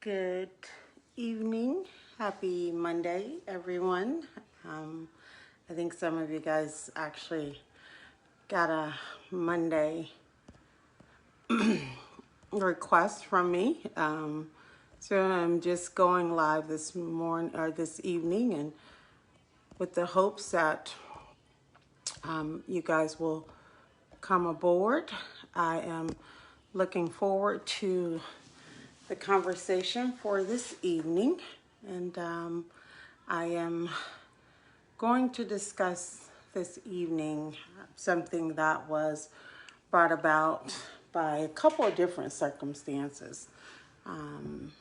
Good evening. Happy Monday, everyone. I think some of you guys actually got a Monday request from me. So I'm just going live this morning or this evening, and with the hopes that you guys will come aboard. I am looking forward to the conversation for this evening, and I am going to discuss this evening something that was brought about by a couple of different circumstances.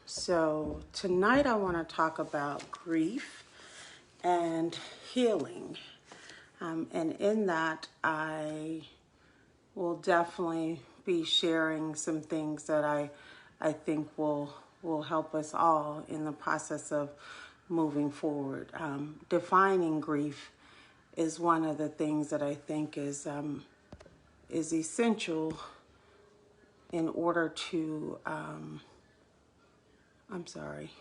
So tonight I want to talk about grief and healing. And in that, I will definitely be sharing some things that I think will help us all in the process of moving forward. Defining grief is one of the things that I think is essential in order to. I'm sorry.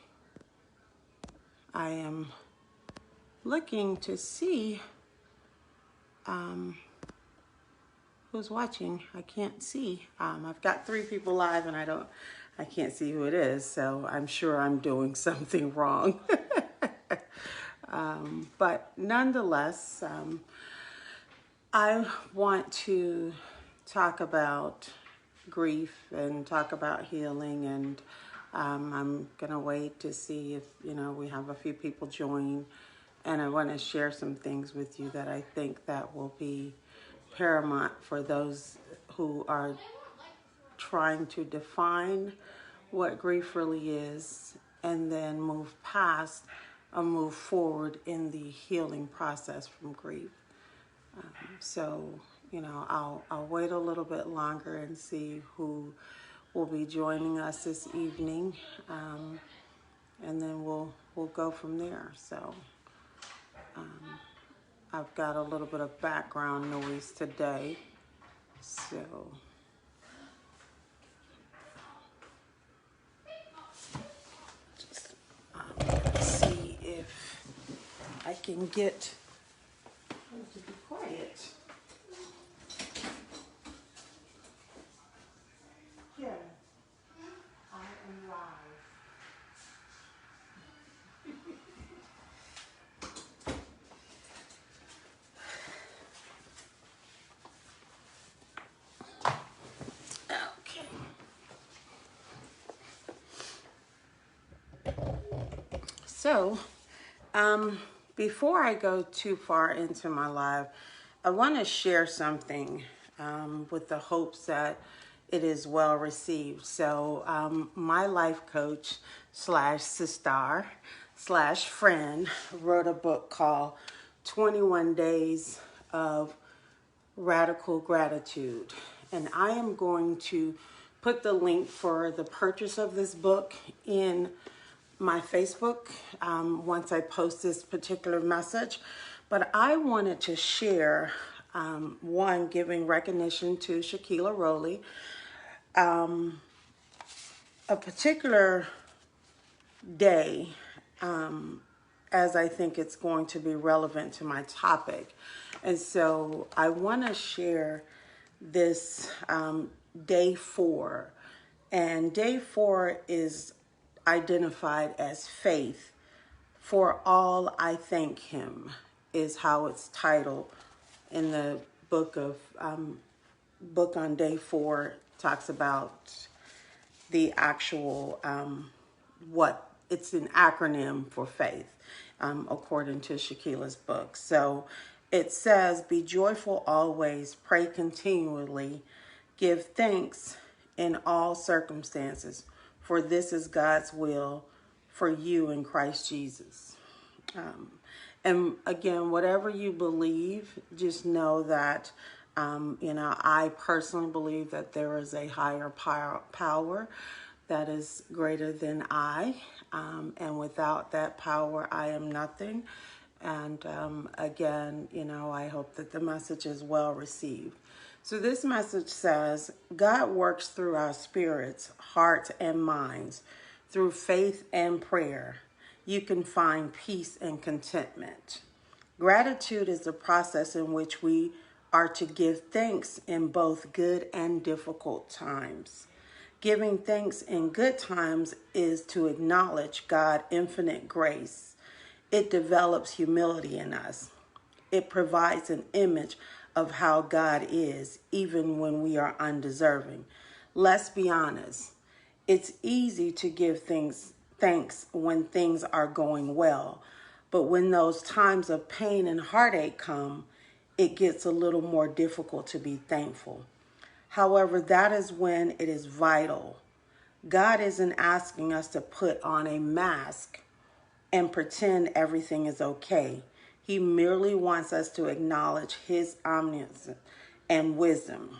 I am looking to see who's watching. I can't see. I've got 3 people live, and I can't see who it is. So I'm sure I'm doing something wrong. But nonetheless, I want to talk about grief and talk about healing, and I'm gonna wait to see if we have a few people join, and I want to share some things with you that I think that will be paramount for those who are trying to define what grief really is, and then move past or move forward in the healing process from grief. So, I'll wait a little bit longer and see who will be joining us this evening, and then we'll go from there. So, I've got a little bit of background noise today, so just see if I can get to be quiet. Yeah, I am live. Okay. So, before I go too far into my live, I want to share something with the hopes that it is well received. So, my life coach / sister / friend wrote a book called 21 Days of Radical Gratitude. And I am going to put the link for the purchase of this book in my Facebook once I post this particular message. But I wanted to share, one, giving recognition to Shaquilla Rowley, a particular day, as I think it's going to be relevant to my topic. And so I want to share this day 4. And day 4 is identified as faith. For all I thank him is how it's titled in the book on day 4. Talks about the actual what it's an acronym for faith, according to Shaquilla's book. So it says, be joyful always, pray continually, give thanks in all circumstances, for this is God's will for you in Christ Jesus. And again, whatever you believe, just know that, I personally believe that there is a higher power that is greater than I. And without that power, I am nothing. And again, I hope that the message is well received. So this message says, God works through our spirits, hearts, and minds Through faith and prayer, you can find peace and contentment. Gratitude is the process in which we are to give thanks in both good and difficult times. Giving thanks in good times is to acknowledge God's infinite grace. It develops humility in us. It provides an image of how God is, even when we are undeserving. Let's be honest. It's easy to give thanks when things are going well, but when those times of pain and heartache come, it gets a little more difficult to be thankful. However, that is when it is vital. God isn't asking us to put on a mask and pretend everything is okay. He merely wants us to acknowledge his omniscience and wisdom.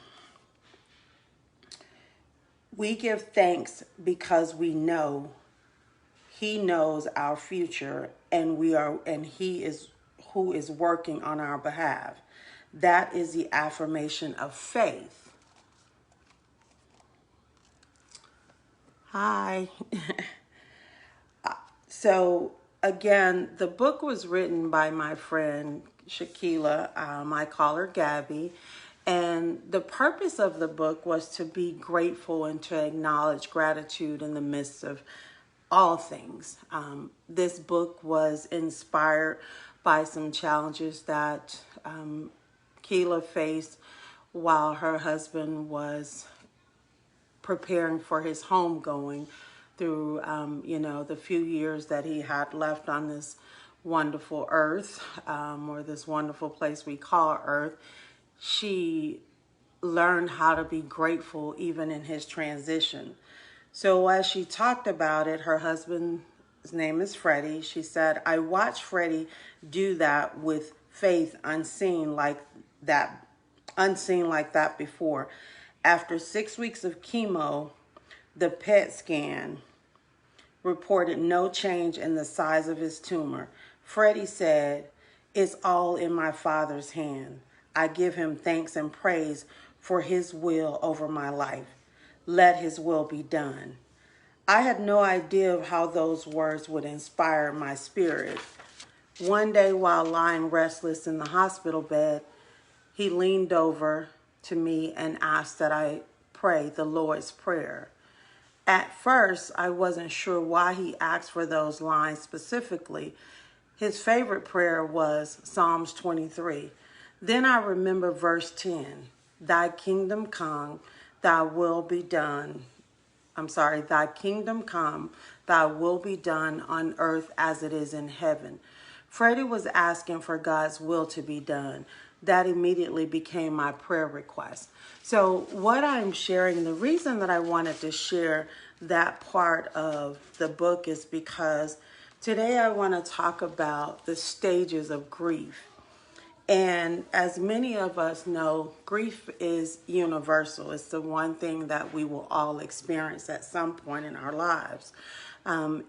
We give thanks because we know he knows our future and he is who is working on our behalf. That is the affirmation of faith. Hi. So again, the book was written by my friend Shakila. I call her Gabby. And the purpose of the book was to be grateful and to acknowledge gratitude in the midst of all things. This book was inspired by some challenges that Keela faced while her husband was preparing for his homegoing through, the few years that he had left on this wonderful earth, or this wonderful place we call Earth. She learned how to be grateful even in his transition. So as she talked about it, her husband's name is Freddie. She said, I watched Freddie do that with faith unseen like that before. After 6 weeks of chemo, the PET scan reported no change in the size of his tumor. Freddie said, it's all in my Father's hand. I give him thanks and praise for his will over my life. Let his will be done. I had no idea of how those words would inspire my spirit. One day while lying restless in the hospital bed, he leaned over to me and asked that I pray the Lord's Prayer. At first, I wasn't sure why he asked for those lines specifically. His favorite prayer was Psalms 23. Then I remember verse 10, thy kingdom come, thy will be done. Thy kingdom come, thy will be done on earth as it is in heaven. Freddie was asking for God's will to be done. That immediately became my prayer request. So what I'm sharing, the reason that I wanted to share that part of the book is because today I want to talk about the stages of grief. And as many of us know, grief is universal. It's the one thing that we will all experience at some point in our lives.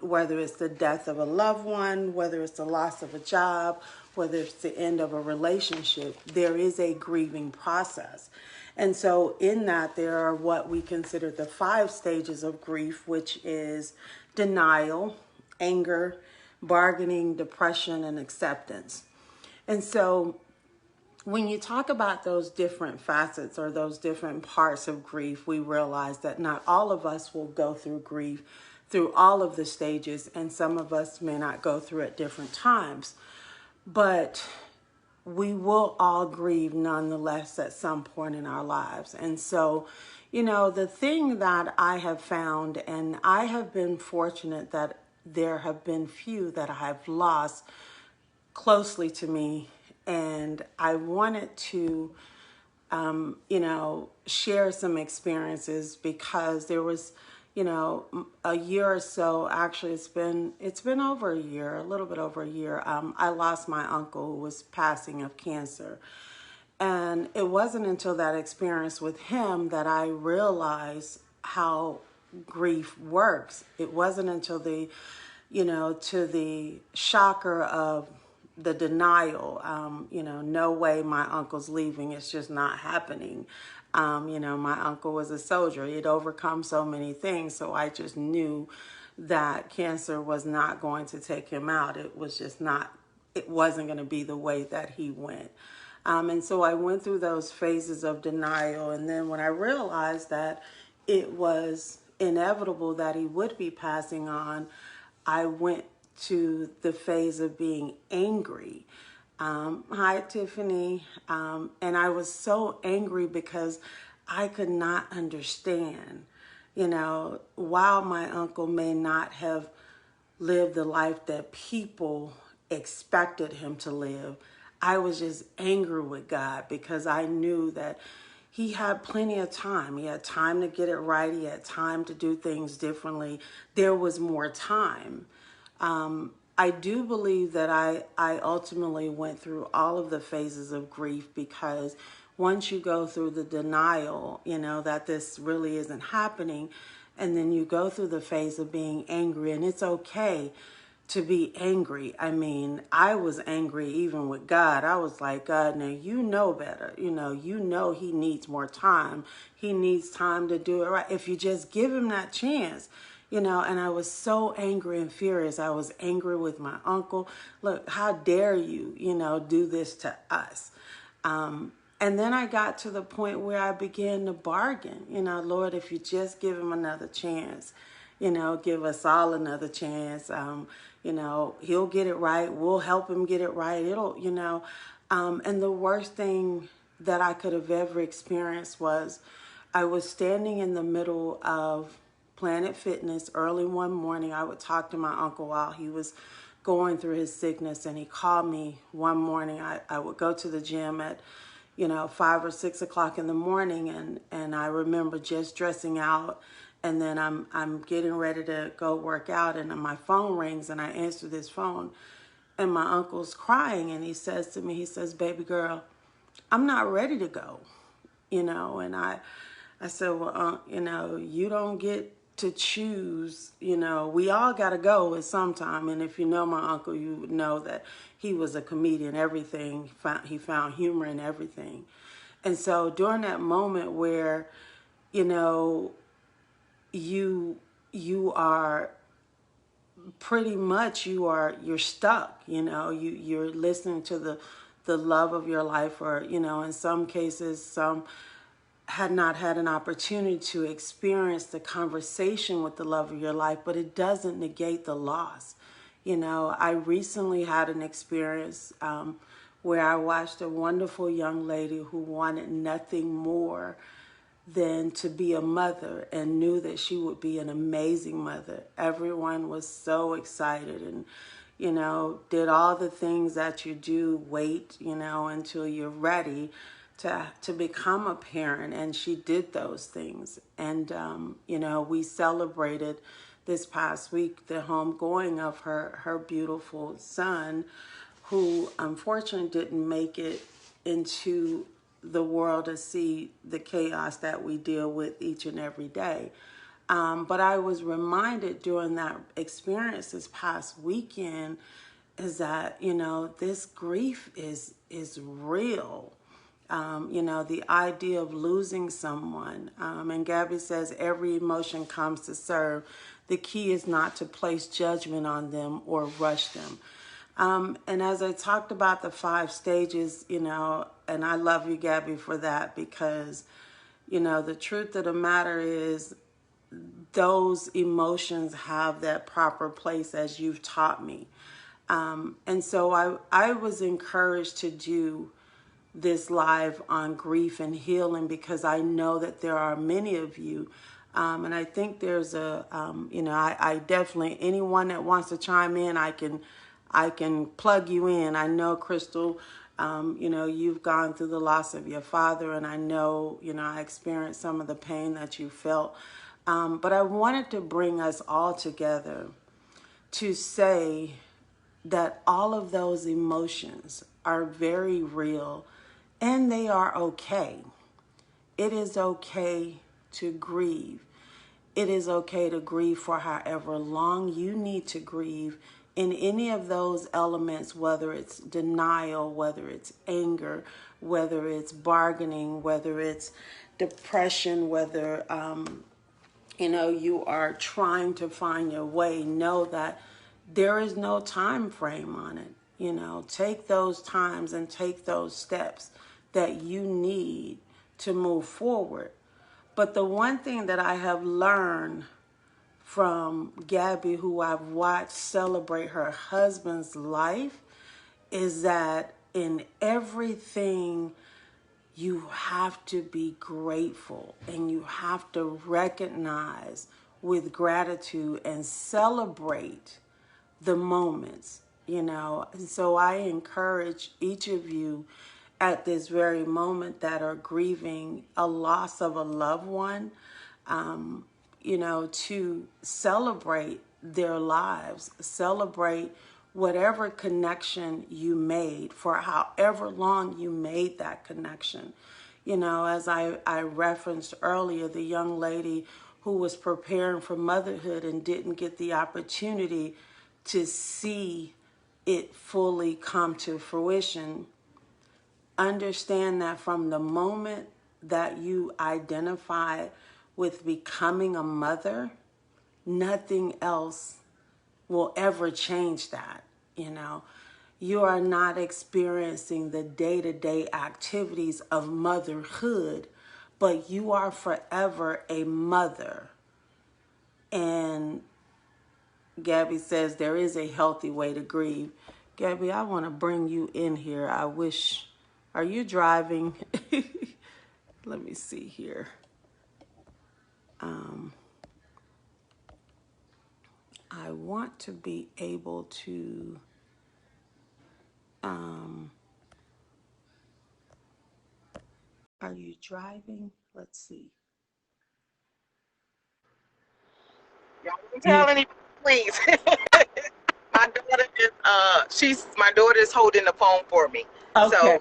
Whether it's the death of a loved one, whether it's the loss of a job, whether it's the end of a relationship, there is a grieving process. And so in that, there are what we consider the 5 stages of grief, which is denial, anger, bargaining, depression, and acceptance. And so when you talk about those different facets or those different parts of grief, we realize that not all of us will go through grief through all of the stages, and some of us may not go through at different times. But we will all grieve nonetheless at some point in our lives. And so, the thing that I have found, and I have been fortunate that there have been few that I have lost closely to me, and I wanted to, share some experiences because there was, a year or so, actually it's been over a year, a little bit over a year. I lost my uncle who was passing of cancer. And it wasn't until that experience with him that I realized how grief works. It wasn't until to the shocker of the denial, no way my uncle's leaving, it's just not happening. My uncle was a soldier. He'd overcome so many things, so I just knew that cancer was not going to take him out. It was just not, it wasn't going to be the way that he went. And so I went through those phases of denial. And then when I realized that it was inevitable that he would be passing on, I went to the phase of being angry. Hi, Tiffany. And I was so angry because I could not understand, you know, while my uncle may not have lived the life that people expected him to live, I was just angry with God because I knew that he had plenty of time. He had time to get it right. He had time to do things differently. There was more time. I do believe that I ultimately went through all of the phases of grief because once you go through the denial, you know, that this really isn't happening, and then you go through the phase of being angry, and it's okay to be angry. I mean, I was angry even with God. I was like, God, now you know better. You know he needs more time. He needs time to do it right. If you just give him that chance, you know, and I was so angry and furious. I was angry with my uncle. Look, how dare you, you know, do this to us? And then I got to the point where I began to bargain, you know, Lord, if you just give him another chance, you know, give us all another chance. You know, he'll get it right. We'll help him get it right. It'll, you know, and the worst thing that I could have ever experienced was I was standing in the middle of Planet Fitness early one morning. I would talk to my uncle while he was going through his sickness, and he called me one morning. I would go to the gym at, you know, 5 or 6 o'clock in the morning, and I remember just dressing out, and then I'm getting ready to go work out, and my phone rings, and I answer this phone, and my uncle's crying, and he says to me, he says, baby girl, I'm not ready to go, you know. And I said, well, you know, you don't get to choose, you know, we all got to go at some time. And if you know my uncle, you would know that he was a comedian. Everything, he found humor in everything. And so during that moment where, you know, you are pretty much, you're stuck, you know, you're listening to the love of your life, or, you know, in some cases, some had not had an opportunity to experience the conversation with the love of your life, but it doesn't negate the loss. You know, I recently had an experience where I watched a wonderful young lady who wanted nothing more than to be a mother and knew that she would be an amazing mother. Everyone was so excited and, you know, did all the things that you do, wait, you know, until you're ready to become a parent. And she did those things. And, you know, we celebrated this past week the homegoing of her beautiful son, who unfortunately didn't make it into the world to see the chaos that we deal with each and every day. But I was reminded during that experience this past weekend is that, you know, this grief is real. You know, the idea of losing someone. And Gabby says every emotion comes to serve. The key is not to place judgment on them or rush them. And as I talked about the 5 stages, you know, and I love you, Gabby, for that, because, you know, the truth of the matter is those emotions have that proper place, as you've taught me. And so I was encouraged to do this live on grief and healing because I know that there are many of you. And I think there's a, you know, I definitely, anyone that wants to chime in, I can plug you in. I know, Crystal, you know, you've gone through the loss of your father, and I know, you know, I experienced some of the pain that you felt. But I wanted to bring us all together to say that all of those emotions are very real and they are okay. It is okay to grieve. It is okay to grieve for however long you need to grieve in any of those elements, whether it's denial, whether it's anger, whether it's bargaining, whether it's depression, whether you are trying to find your way, know that there is no time frame on it. Take those times and take those steps that you need to move forward. But the one thing that I have learned from Gabby, who I've watched celebrate her husband's life, is that in everything you have to be grateful, and you have to recognize with gratitude and celebrate the moments. And so I encourage each of you at this very moment that are grieving a loss of a loved one, to celebrate their lives, celebrate whatever connection you made for however long you made that connection. As I referenced earlier, the young lady who was preparing for motherhood and didn't get the opportunity to see it fully come to fruition. Understand that from the moment that you identify with becoming a mother, nothing else will ever change that. You are not experiencing the day-to-day activities of motherhood, but you are forever a mother. And Gabby says there is a healthy way to grieve. Gabby, I want to bring you in here. Are you driving? Let me see here. I want to be able to, are you driving? Let's see. Y'all don't tell anybody, please. My daughter is holding the phone for me. Okay, So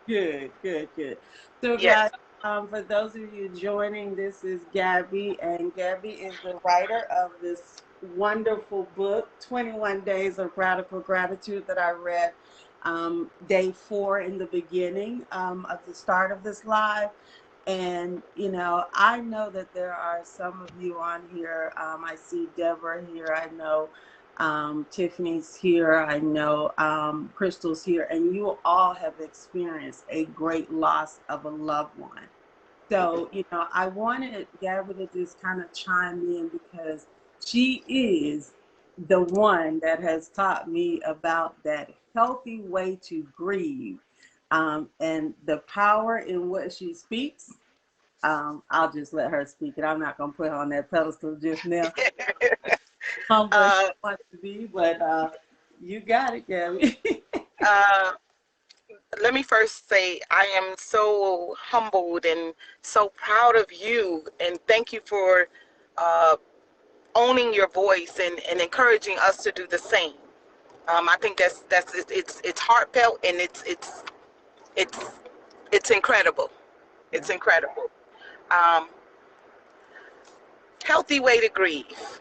good, good, good. So yes. guys, for those of you joining, this is Gabby, and Gabby is the writer of this wonderful book, 21 Days of Radical Gratitude, that I read day 4 in the beginning of the start of this live. And, I know that there are some of you on here. I see Deborah here. I know Tiffany's here. I know Crystal's here. And you all have experienced a great loss of a loved one. So, I wanted Gabby to just kind of chime in, because she is the one that has taught me about that healthy way to grieve, and the power in what she speaks. I'll just let her speak it. I'm not going to put her on that pedestal just now. Humble as she uh, wants to be, but you got it, Gabby. uh, Let me first say I am so humbled and so proud of you, and thank you for uh, owning your voice and encouraging us to do the same. I think it's heartfelt, and it's it's incredible. Yeah. It's incredible. Um, Healthy way to grieve.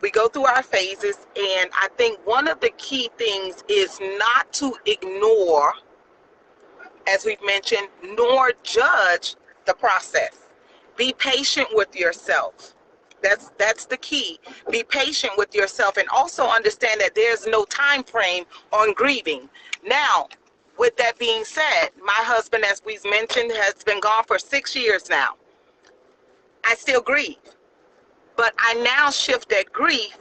We go through our phases, and I think one of the key things is not to ignore, as we've mentioned, nor judge the process. Be patient with yourself. That's the key. Be patient with yourself, and also understand that there's no time frame on grieving. Now, with that being said, my husband, as we've mentioned, has been gone for 6 years now. I still grieve, but I now shift that grief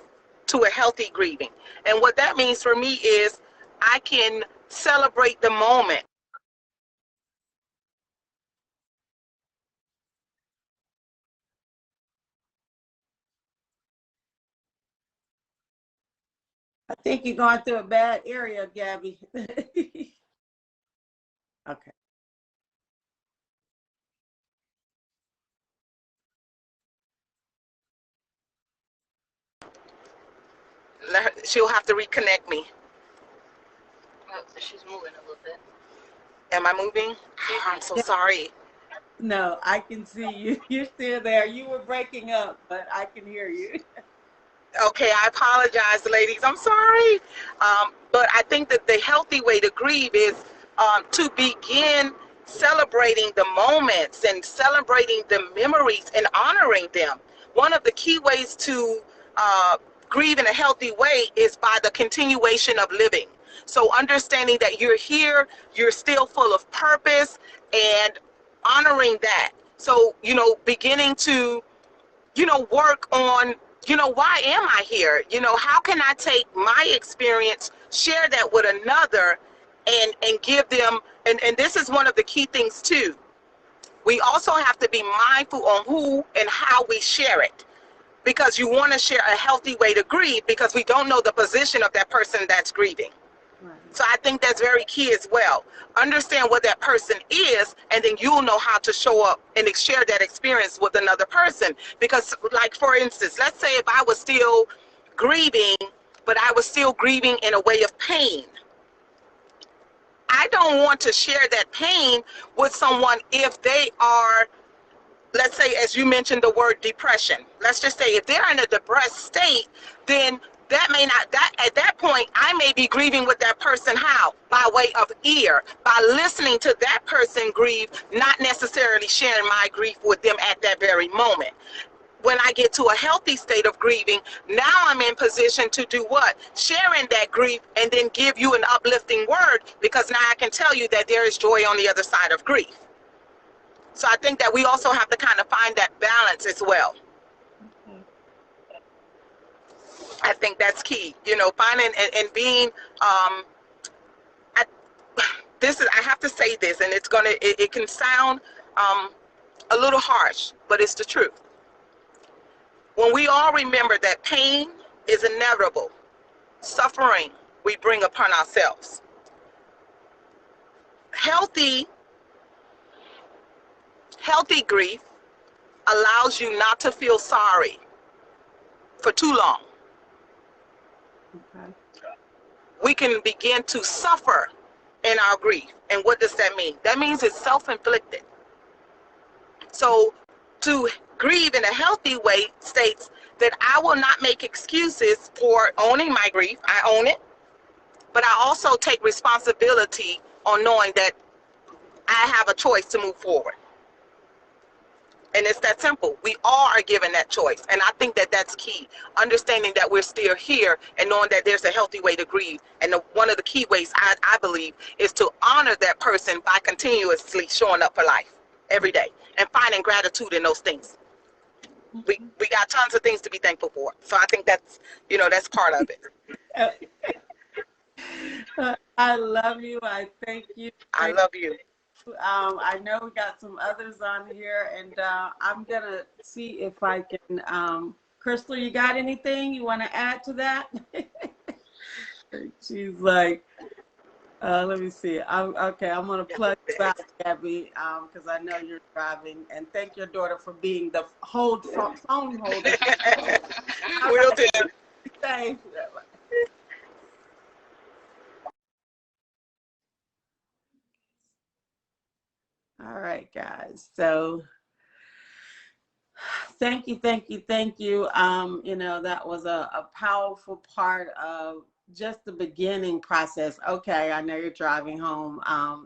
to a healthy grieving. And what that means for me is I can celebrate the moment. I think you're going through a bad area, Gabby. Okay. She'll have to reconnect me. Oh, she's moving a little bit. Am I moving? Oh, I'm so Yeah, sorry. no, I can see you. You're still there. You were breaking up, but I can hear you. Okay, I apologize, ladies. I'm sorry. But I think that the healthy way to grieve is to begin. celebrating the moments and celebrating the memories and honoring them. One of the key ways to grieve in a healthy way is by the continuation of living. So understanding that you're here, you're still full of purpose, and honoring that. So, beginning to, work on, why am I here? How can I take my experience, share that with another, and give them, and this is one of the key things too. We also have to be mindful on who and how we share it, because you want to share a healthy way to grieve, because we don't know the position of that person that's grieving. Right. So I think that's very key as well. Understand what that person is, and then you'll know how to show up and share that experience with another person. Because, like, for instance, let's say if I was still grieving, but I was still grieving in a way of pain, I don't want to share that pain with someone if they are, let's say, as you mentioned the word depression. Let's just say if they're in a depressed state, then that may not, that at that point, I may be grieving with that person. How? By way of ear, by listening to that person grieve, not necessarily sharing my grief with them at that very moment. When I get to a healthy state of grieving, now I'm in position to do what? Sharing that grief, and then give you an uplifting word, because now I can tell you that there is joy on the other side of grief. So I think that we also have to kind of find that balance as well. Okay. I think that's key, finding and being, I, this is, I have to say this, and it can sound a little harsh, but it's the truth. When we all remember that pain is inevitable, suffering we bring upon ourselves. Healthy grief allows you not to feel sorry for too long. Okay. We can begin to suffer in our grief. And what does that mean? That means it's self-inflicted. So to grieve in a healthy way states that I will not make excuses for owning my grief. I own it, but I also take responsibility on knowing that I have a choice to move forward. And it's that simple. We all are given that choice. And I think that that's key. Understanding that we're still here and knowing that there's a healthy way to grieve. And one of the key ways I believe is to honor that person by continuously showing up for life every day and finding gratitude in those things. We got tons of things to be thankful for. So I think that's, that's part of it. I love you. I thank you. I love you. I know we got some others on here, and I'm going to see if I can. Crystal, you got anything you want to add to that? She's like, let me see. Okay, I'm going to plug you out, Gabby, because I know you're driving. And thank your daughter for being the phone holder. Will do. Thanks. All right, guys. So thank you. That was a powerful part of just the beginning process. Okay, I know you're driving home.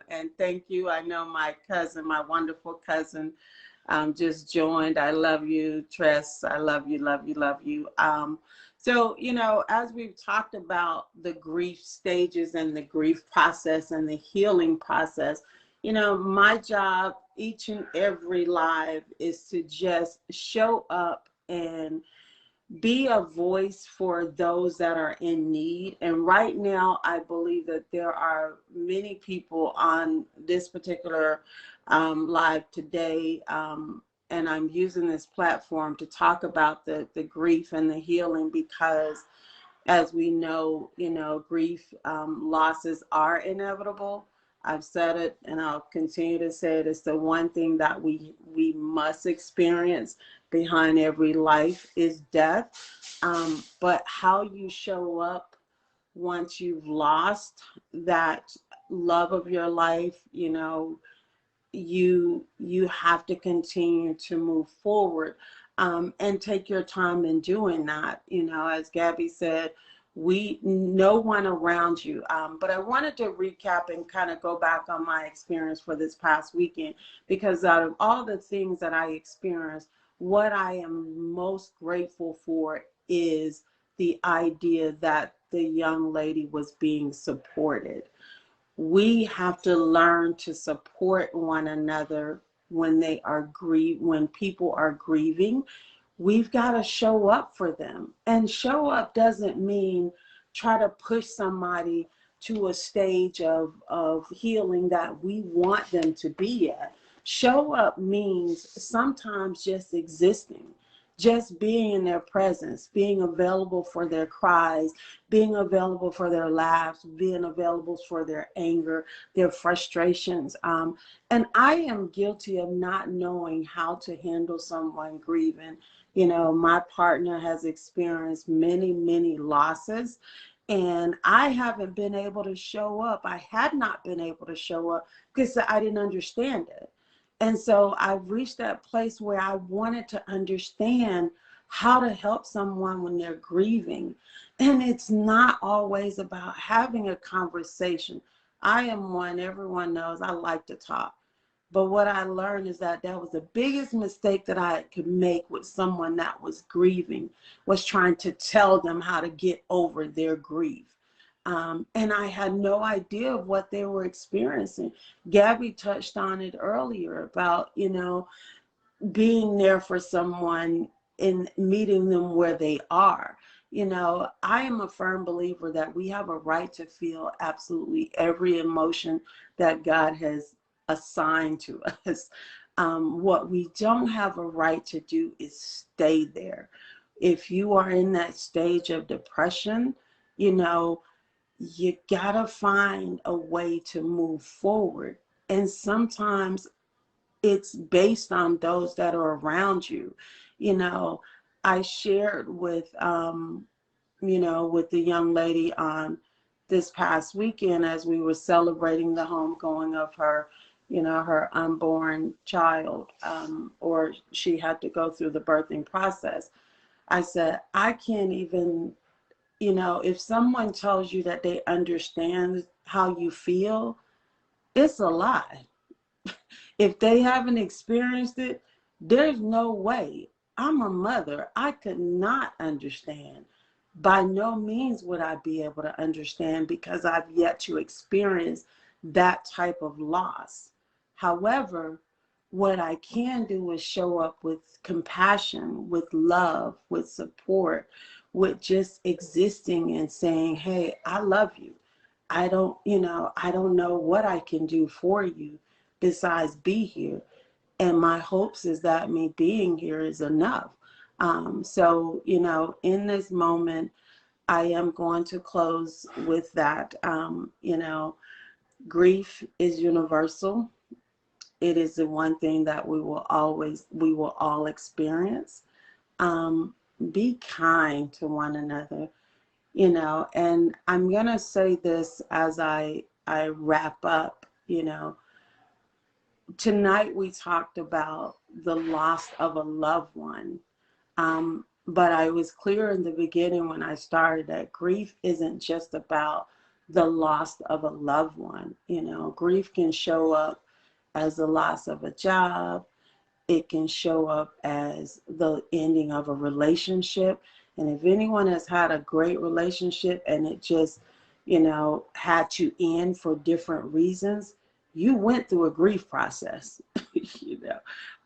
And thank you. I know my cousin, my wonderful cousin, just joined. I love you, Tress. I love you. So, as we've talked about the grief stages and the grief process and the healing process, my job each and every live is to just show up and be a voice for those that are in need. And right now, I believe that there are many people on this particular live today. And I'm using this platform to talk about the grief and the healing, because as we know, grief, losses are inevitable. I've said it and I'll continue to say it. It's the one thing that we must experience. Behind every life is death. But how you show up once you've lost that love of your life, you have to continue to move forward, and take your time in doing that. As Gabby said, No one around you. But I wanted to recap and kind of go back on my experience for this past weekend, because out of all the things that I experienced, what I am most grateful for is the idea that the young lady was being supported. We have to learn to support one another when people are grieving. We've got to show up for them. And show up doesn't mean try to push somebody to a stage of healing that we want them to be at. Show up means sometimes just existing, just being in their presence, being available for their cries, being available for their laughs, being available for their anger, their frustrations. And I am guilty of not knowing how to handle someone grieving. You know, my partner has experienced many, many losses, and I haven't been able to show up. I had not been able to show up because I didn't understand it. And so I've reached that place where I wanted to understand how to help someone when they're grieving. And it's not always about having a conversation. I am one, everyone knows I like to talk. But what I learned is that that was the biggest mistake that I could make with someone that was grieving, was trying to tell them how to get over their grief. And I had no idea of what they were experiencing. Gabby touched on it earlier about, being there for someone and meeting them where they are. I am a firm believer that we have a right to feel absolutely every emotion that God has assigned to us. What we don't have a right to do is stay there. If you are in that stage of depression, you know, you gotta find a way to move forward. And sometimes it's based on those that are around you. You know, I shared with the young lady on this past weekend as we were celebrating the homegoing of her unborn child, or she had to go through the birthing process. I said, I can't even, if someone tells you that they understand how you feel, it's a lie. If they haven't experienced it, there's no way. I'm a mother. I could not understand. By no means would I be able to understand because I've yet to experience that type of loss. However, what I can do is show up with compassion, with love, with support, with just existing and saying, hey, I love you. I don't know what I can do for you besides be here. And my hopes is that me being here is enough. So, in this moment, I am going to close with that. Grief is universal. It is the one thing that we will all experience. Be kind to one another, and I'm going to say this as I wrap up. Tonight we talked about the loss of a loved one. But I was clear in the beginning when I started that grief isn't just about the loss of a loved one. Grief can show up as the loss of a job. It can show up as the ending of a relationship. And if anyone has had a great relationship and it just, had to end for different reasons, you went through a grief process. you know,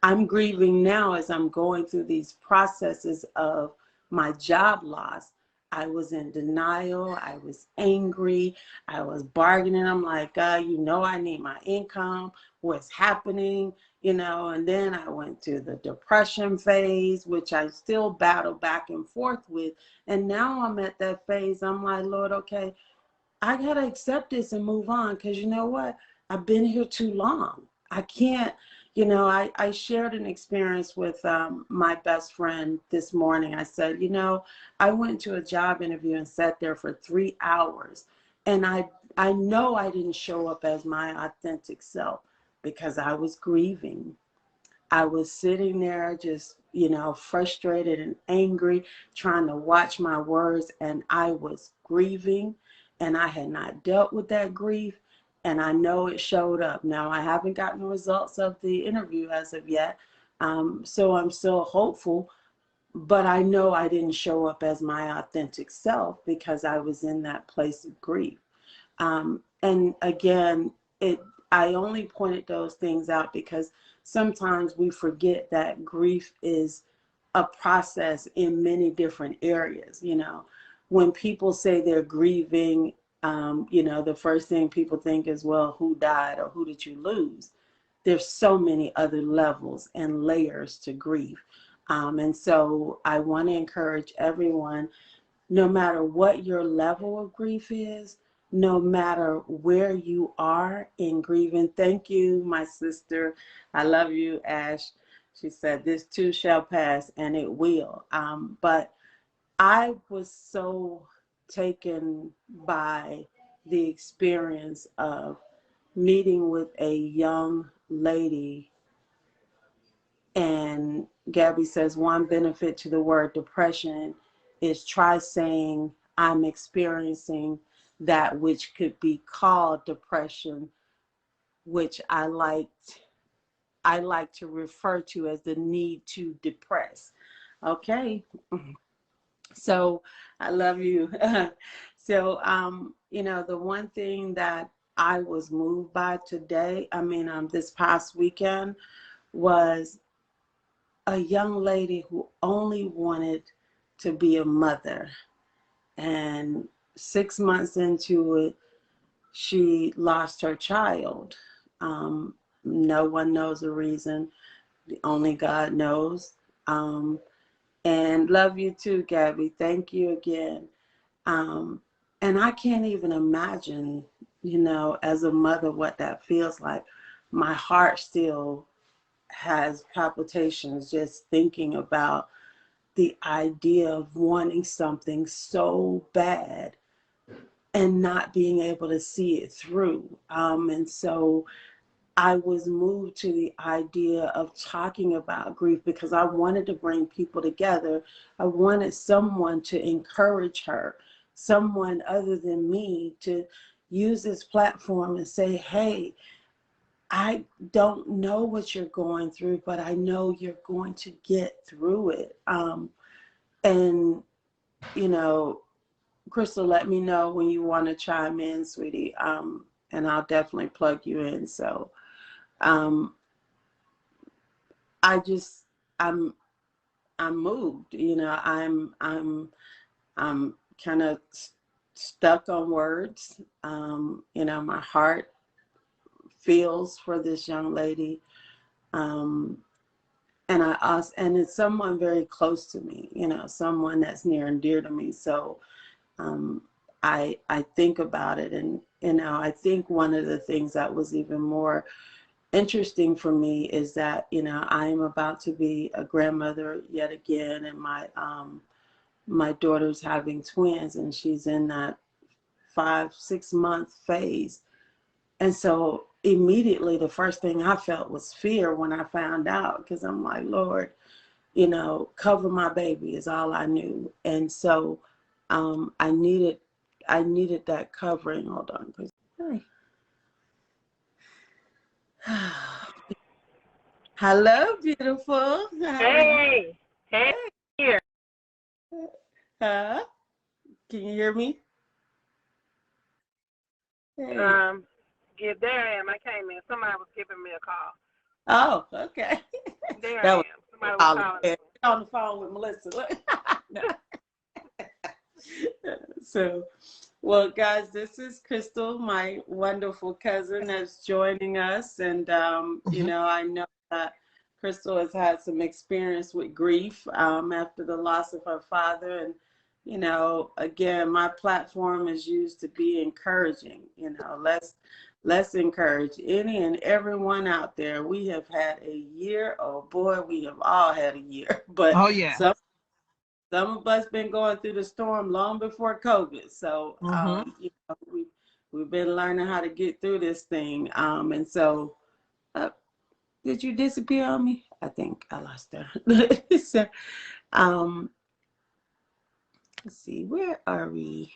I'm grieving now as I'm going through these processes of my job loss. I was in denial. I was angry. I was bargaining. I'm like, I need my income. What's happening? And then I went to the depression phase, which I still battle back and forth with. And now I'm at that phase. I'm like, Lord, okay, I got to accept this and move on. Because you know what? I've been here too long. I can't, I shared an experience with my best friend this morning. I said, I went to a job interview and sat there for 3 hours. And I know I didn't show up as my authentic self because I was grieving. I was sitting there just you know, frustrated and angry, trying to watch my words, and I was grieving, and I had not dealt with that grief, and I know it showed up. Now, I haven't gotten the results of the interview as of yet, so I'm still hopeful, but I know I didn't show up as my authentic self because I was in that place of grief. And again, I only pointed those things out because sometimes we forget that grief is a process in many different areas. You know, when people say they're grieving, you know, the first thing people think is, well, who died or who did you lose? There's so many other levels and layers to grief. And so I want to encourage everyone, no matter what your level of grief is, no matter where you are in grieving. Thank you, my sister. I love you, Ash. She said, this too shall pass, and it will. But I was so taken by the experience of meeting with a young lady, and Gabby says one benefit to the word depression is try saying I'm experiencing that which could be called depression, which I like to refer to as the need to depress. Okay. So I love you. So you know, the one thing that I was moved by today, this past weekend, was a young lady who only wanted to be a mother. And 6 months into it, she lost her child. No one knows the reason. Only God knows. And love you too, Gabby. Thank you again. Um, and I can't even imagine, you know, as a mother, what that feels like. My heart still has palpitations just thinking about the idea of wanting something so bad and not being able to see it through. And so I was moved to the idea of talking about grief because I wanted to bring people together. I wanted someone to encourage her, someone other than me to use this platform and say, hey, I don't know what you're going through, but I know you're going to get through it. And, you know, Crystal, let me know when you want to chime in, sweetie, and I'll definitely plug you in. So um, I just, I'm, I'm moved. You know, I'm kind of stuck on words. You know, my heart feels for this young lady. Um, and it's someone very close to me, you know, someone that's near and dear to me. So um, I think about it, and you know, I think one of the things that was even more interesting for me is that, you know, I am about to be a grandmother yet again, and my daughter's having twins, and she's in that 5-6 month phase. And so immediately the first thing I felt was fear when I found out, because I'm like, Lord, you know, cover my baby is all I knew. And so I needed that covering. Hold on, please. Hello, beautiful. How are you? Hey, hey, here. Huh? Can you hear me? Hey. Um, there I am. I came in. Somebody was giving me a call. Oh, okay. There That I was am. Somebody was calling. calling. On the phone with Melissa. No. So, well, guys, this is Crystal, my wonderful cousin that's joining us. And, you know, I know that Crystal has had some experience with grief after the loss of her father. And, you know, again, my platform is used to be encouraging. You know, let's encourage any and everyone out there. We have had a year. Oh, boy, we have all had a year. But Oh yeah. some of us been going through the storm long before COVID. So, you know, we've been learning how to get through this thing. And so, uh, did you disappear on me? I think I lost her. So, let's see, where are we?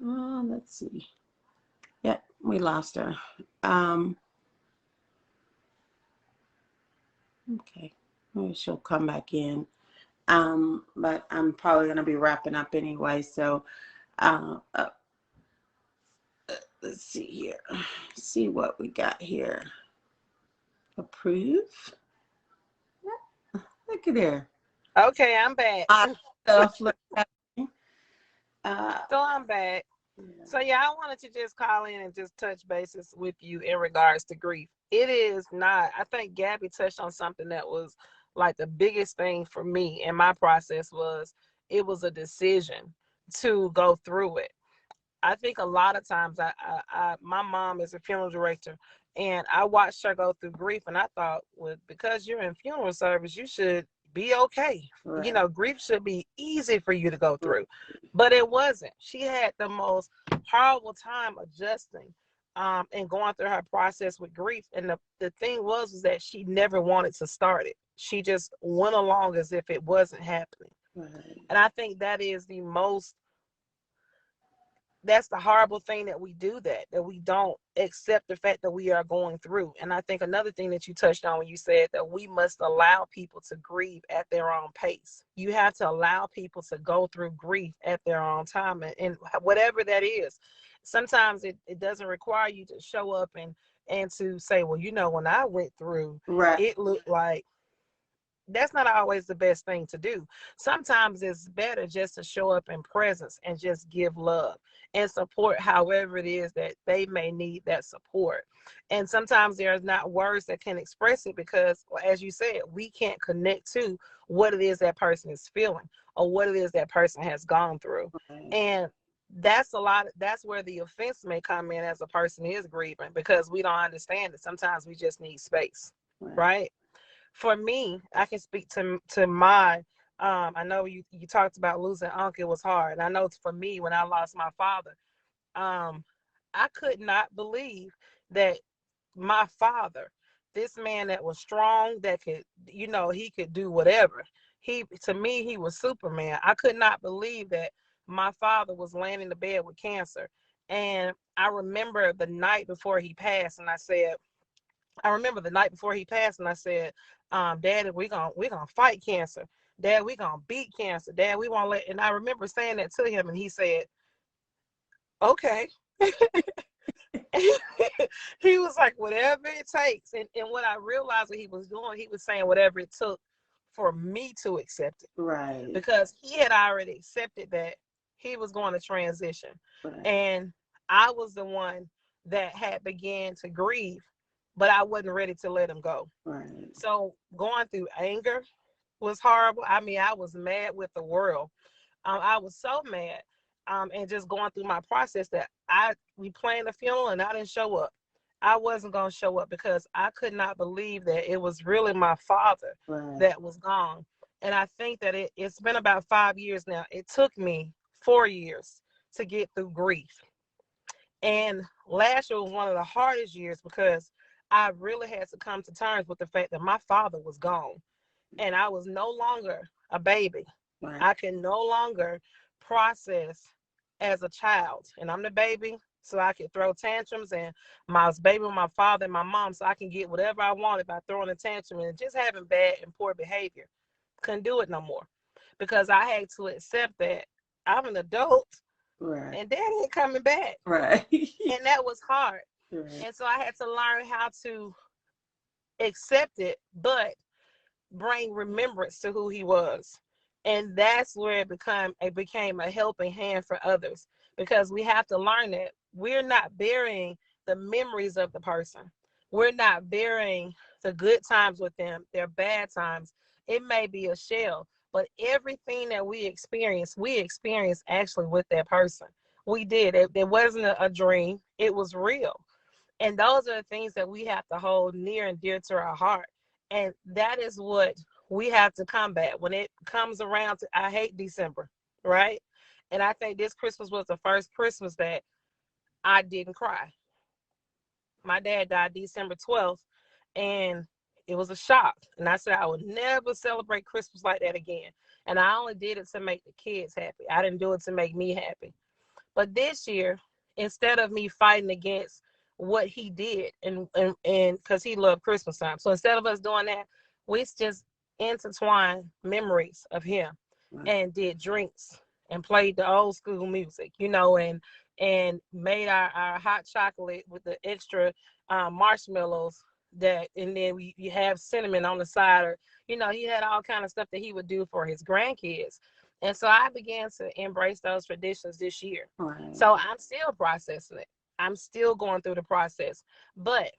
Let's see. Yep, we lost her. Okay, maybe she'll come back in. But I'm probably going to be wrapping up anyway. So, uh, uh, let's see here. See what we got here. Approve. Look at there. Okay, I'm back. Stuff. So I'm back. Yeah. So yeah, I wanted to just call in and just touch bases with you in regards to grief. It is not, I think Gabby touched on something that was like the biggest thing for me in my process was it was a decision to go through it. I think a lot of times my mom is a funeral director and I watched her go through grief and I thought, well, because you're in funeral service, you should be okay. Right. You know, grief should be easy for you to go through, but it wasn't. She had the most horrible time adjusting and going through her process with grief. And the thing was that she never wanted to start it. She just went along as if it wasn't happening. Right. And I think that is that's the horrible thing that we do, that we don't accept the fact that we are going through. And I think another thing that you touched on when you said that we must allow people to grieve at their own pace. You have to allow people to go through grief at their own time, and whatever that is. Sometimes it doesn't require you to show up and to say, well, you know, when I went through, Right. it looked like. That's not always the best thing to do. Sometimes it's better just to show up in presence and just give love and support however it is that they may need that support. And sometimes there's not words that can express it because, as you said, we can't connect to what it is that person is feeling or what it is that person has gone through. Right. And that's where the offense may come in as a person is grieving, because we don't understand it. Sometimes we just need space, right? For me, I can speak to my I know you talked about losing uncle. It was hard. And I know for me, when I lost my father, I could not believe that my father, this man that was strong, that could, you know, he could do whatever. To me, he was Superman. I could not believe that my father was laying in the bed with cancer. And I remember the night before he passed, and I said, Daddy, we're gonna fight cancer. Dad, we're gonna beat cancer. Dad, we won't let. And I remember saying that to him, and he said, okay. He was like, whatever it takes. And what I realized what he was doing, he was saying whatever it took for me to accept it. Right. Because he had already accepted that he was going to transition. Right. And I was the one that had began to grieve, but I wasn't ready to let him go. Right. So going through anger was horrible. I mean, I was mad with the world. I was so mad. And just going through my process that we planned the funeral and I didn't show up. I wasn't going to show up because I could not believe that it was really my father that was gone. And I think that it's been about 5 years now. It took me 4 years to get through grief. And last year was one of the hardest years because I really had to come to terms with the fact that my father was gone and I was no longer a baby. Right. I can no longer process as a child, and I'm the baby, so I could throw tantrums, and I was baby with my father and my mom, so I can get whatever I wanted by throwing a tantrum and just having bad and poor behavior. Couldn't do it no more because I had to accept that I'm an adult, right, and Dad ain't coming back, right, and that was hard, right. And so I had to learn how to accept it, but bring remembrance to who he was. And that's where it became a helping hand for others, because we have to learn that we're not burying the memories of the person. We're not burying the good times with them, their bad times. It may be a shell, but everything that we experienced actually with that person. We did. It wasn't a dream. It was real. And those are the things that we have to hold near and dear to our heart. And that is what we have to combat when it comes around to, I hate December, right? And I think this Christmas was the first Christmas that I didn't cry. My dad died December 12th, And it was a shock. And I said I would never celebrate Christmas like that again. And I only did it to make the kids happy. I didn't do it to make me happy. But this year, instead of me fighting against what he did, and because he loved Christmas time, so instead of us doing that, we just intertwined memories of him, and did drinks and played the old school music, and made our hot chocolate with the extra marshmallows, and then you have cinnamon on the side, or he had all kind of stuff that he would do for his grandkids. And so I began to embrace those traditions this year. Right. So I'm still processing it. I'm still going through the process, but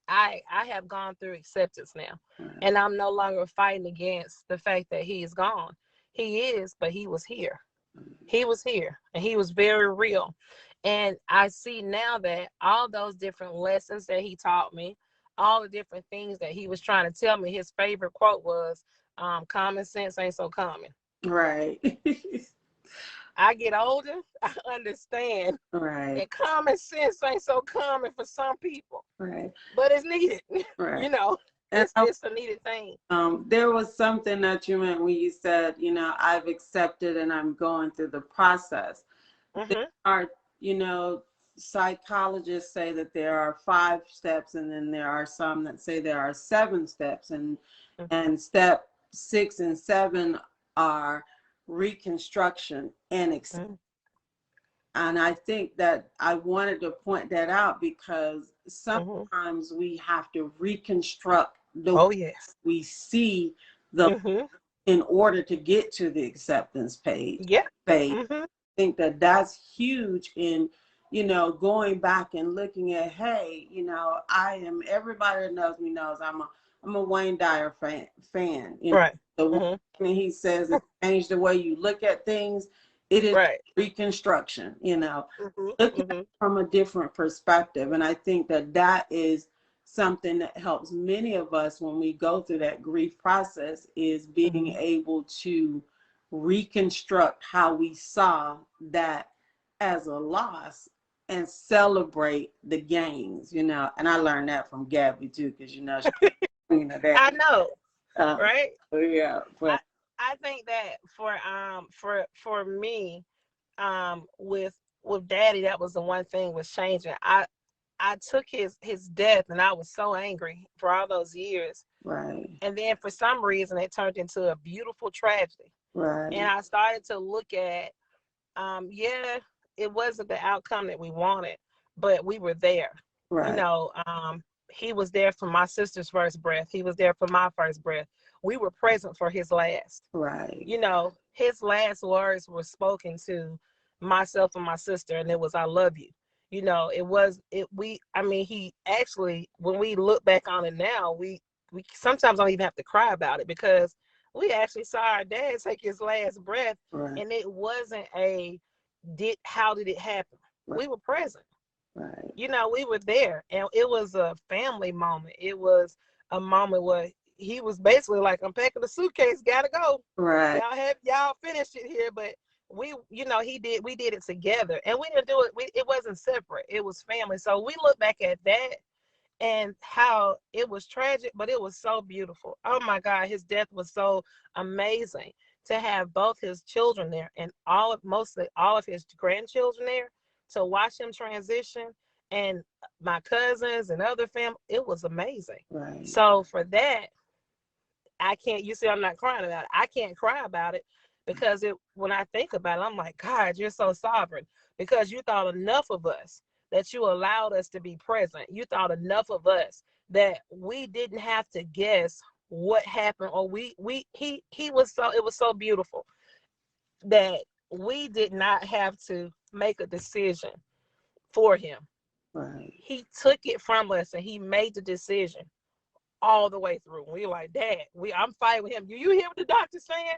I have gone through acceptance now, Right. and I'm no longer fighting against the fact that he is gone. He is, but he was here. He was here, and he was very real. And I see now that all those different lessons that he taught me, all the different things that he was trying to tell me, his favorite quote was, common sense ain't so common. Right. I get older, I understand. Right. And common sense ain't so common for some people. Right. But it's needed. Right. It's a needed thing. There was something that you meant when you said, I've accepted and I'm going through the process. Mm-hmm. There are, psychologists say that there are 5 steps, and then there are some that say there are 7 steps, and step 6 and 7 are reconstruction and acceptance. And I think that I wanted to point that out because sometimes we have to reconstruct the way we see the in order to get to the acceptance phase. I think that that's huge in, going back and looking at, hey, everybody that knows me knows I'm a Wayne Dyer fan. Right. The one thing he says is change the way you look at things. It is reconstruction, look at it from a different perspective. And I think that is something that helps many of us when we go through that grief process, is being able to reconstruct how we saw that as a loss and celebrate the gains, and I learned that from Gabby too, because she's I know, right? Yeah, but I think that for me, with Daddy, that was the one thing was changing. I took his death, and I was so angry for all those years. Right. And then for some reason it turned into a beautiful tragedy. Right. And I started to look at, it wasn't the outcome that we wanted, but we were there. Right. He was there for my sister's first breath. He was there for my first breath. We were present for his last. Right. His last words were spoken to myself and my sister, and it was, I love you. He actually, when we look back on it now, we sometimes don't even have to cry about it, because we actually saw our dad take his last breath. Right. And it wasn't how did it happen? Right. We were present. Right. We were there, and it was a family moment. It was a moment where he was basically like, I'm packing the suitcase, gotta go. Right. Y'all finished it here, but we did it together, and we didn't do it. It wasn't separate. It was family. So we look back at that and how it was tragic, but it was so beautiful. Oh my God, his death was so amazing, to have both his children there and mostly all of his grandchildren there, to watch him transition, and my cousins and other family. It was amazing. Right. So for that, you see, I'm not crying about it. I can't cry about it, because when I think about it, I'm like, God, you're so sovereign, because you thought enough of us that you allowed us to be present. You thought enough of us that we didn't have to guess what happened, or it was so beautiful that we did not have to make a decision for him. Right. He took it from us, and he made the decision all the way through. We were like, Dad, I'm fighting with him. Do you hear what the doctor's saying?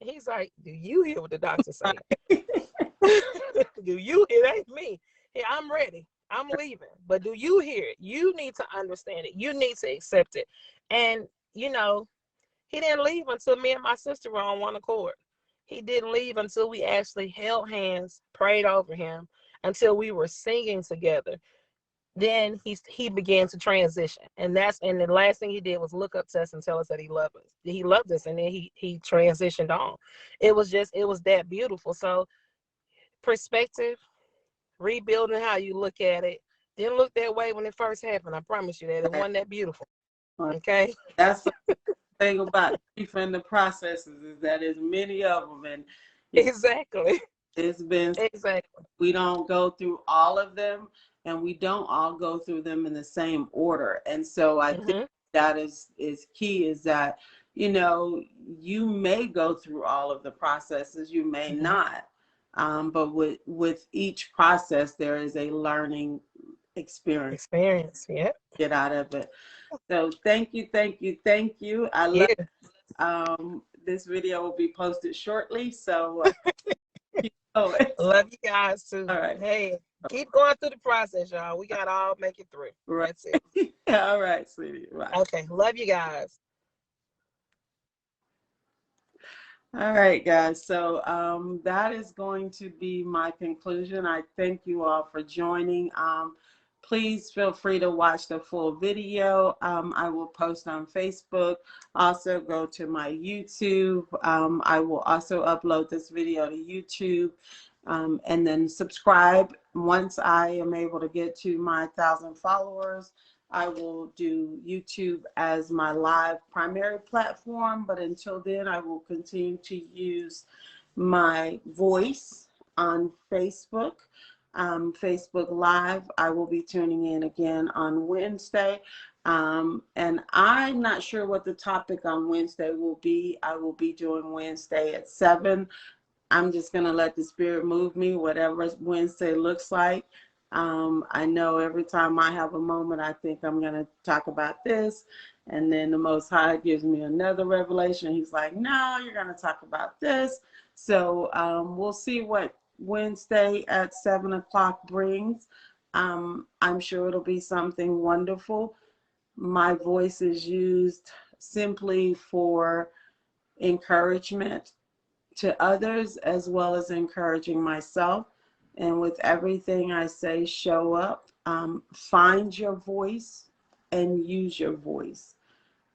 And he's like, do you hear what the doctor's saying? Do you hear? That ain't me. Hey, I'm ready. I'm leaving. But do you hear it? You need to understand it. You need to accept it. And, he didn't leave until me and my sister were on one accord. He didn't leave until we actually held hands, prayed over him, until we were singing together. then he began to transition, and the last thing he did was look up to us and tell us that he loved us. He loved us, and then he transitioned on. It was that beautiful. So perspective, rebuilding how you look at it. Didn't look that way when it first happened. I promise you that it wasn't that beautiful. Okay. That's the thing about grief and the processes, is that there's many of them, and Exactly. it's been, Exactly. we don't go through all of them, and we don't all go through them in the same order. And so I think that is key, is that, you know, you may go through all of the processes, you may not, but with each process there is a learning experience. Yeah. Get out of it. So thank you. I love this video will be posted shortly, so keep going. Love you guys too. All right. Hey, keep going through the process, y'all. We got to all make it through. Right. That's it. All right, sweetie. Bye. Okay. Love you guys. All right, guys. So that is going to be my conclusion. I thank you all for joining. Please feel free to watch the full video. I will post on Facebook. Also, go to my YouTube. I will also upload this video to YouTube. And then subscribe. Once I am able to get to my 1,000 followers, I will do YouTube as my live primary platform, but until then, I will continue to use my voice on Facebook, Facebook Live. I will be tuning in again on Wednesday. And I'm not sure what the topic on Wednesday will be. I will be doing Wednesday at 7. I'm just going to let the Spirit move me, whatever Wednesday looks like. I know every time I have a moment, I think I'm going to talk about this. And then the Most High gives me another revelation. He's like, no, you're going to talk about this. So we'll see what Wednesday at 7 o'clock brings. I'm sure it'll be something wonderful. My voice is used simply for encouragement to others, as well as encouraging myself. And with everything I say, show up, find your voice and use your voice.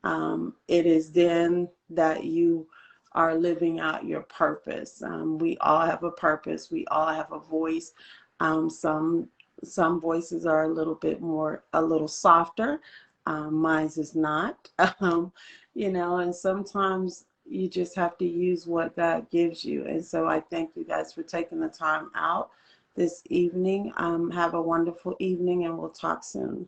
It is then that you are living out your purpose. We all have a purpose. We all have a voice. Some voices are a little softer. Mine is not, you know, and sometimes you just have to use what God gives you. And so I thank you guys for taking the time out this evening. Have a wonderful evening, and we'll talk soon.